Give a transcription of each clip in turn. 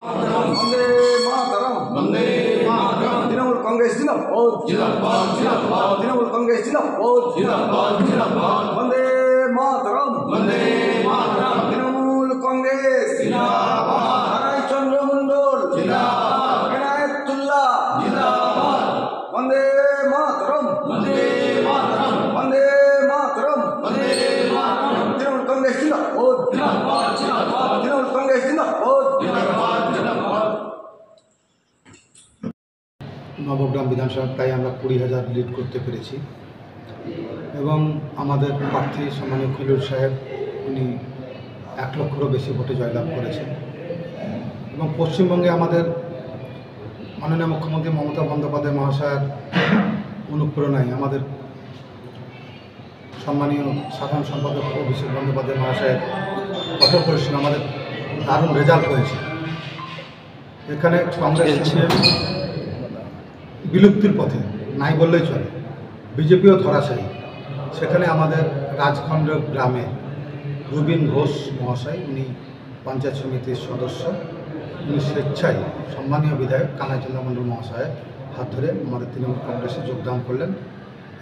वंदे मातरम वंदे मातरम तृणमूल कांग्रेस जिंदाबाद जिंदाबाद जिंदाबाद तृणमूल कांग्रेस जिंदाबाद जिंदाबाद जिंदाबाद वंदे मातरम तृणमूल कांग्रेस जिंदाबाद नारायण चंद्र मंडल जिंदाबाद इनायतुल्लाह जिंदाबाद वंदे मातरम वंदे मातरम तृणमूल कांग्रेस जिंदाबाद जिंदाबाद जिंदाबाद तृणमूल कांग्रेस जिंदाबाद जिंदाबाद जिंदाबाद নবগ্রাম বিধানসভায় আমরা 20,000 লিড করতে পেরেছি এবং আমাদের প্রার্থী সম্মানীয় খলিল সাহেব উনি 1 লক্ষেরও বেশি ভোটে জয়লাভ করেছেন এবং পশ্চিমবঙ্গে আমাদের মাননীয় মুখ্যমন্ত্রী মমতা বন্দ্যোপাধ্যায় মহাশয়ের অনুপ্রেরণায় আমাদের সম্মানীয় সাধারণ সম্পাদক অভিষেক বন্দ্যোপাধ্যায় মহাশয়ের কঠোর পরিশ্রম আমাদের দারুণ রেজাল্ট হয়েছে। এখানে কংগ্রেস বিলুপ্তির পথে নাই বললেই চলে, বিজেপিও ধরাশায়ী। সেখানে আমাদের রাজখণ্ড গ্রামে রুবিন ঘোষ মহাশয়, উনি পঞ্চায়েত সমিতির সদস্য, উনি স্বেচ্ছায় সম্মানীয় বিধায়ক কানাইচন্দ্র মণ্ডল মহাশয়ের হাত ধরে আমাদের তৃণমূল কংগ্রেসে যোগদান করলেন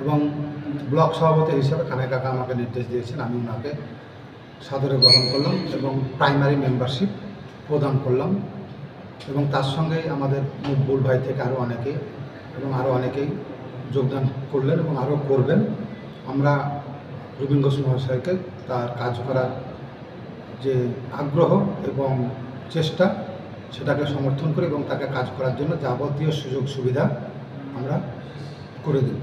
এবং ব্লক সভাপতি হিসেবে কানাই কাকা আমাকে নির্দেশ দিয়েছেন, আমি ওনাকে সাদরে গ্রহণ করলাম এবং প্রাইমারি মেম্বারশিপ প্রদান করলাম এবং তার সঙ্গে আমাদের মকবুল ভাই থেকে আরও অনেকে এবং আরও অনেকেই যোগদান করলেন এবং আরও করবেন। আমরা রুবিন ঘোষ মহাশয়কে তার কাজ করার যে আগ্রহ এবং চেষ্টা সেটাকে সমর্থন করি এবং তাকে কাজ করার জন্য যাবতীয় সুযোগ সুবিধা আমরা করে দেব।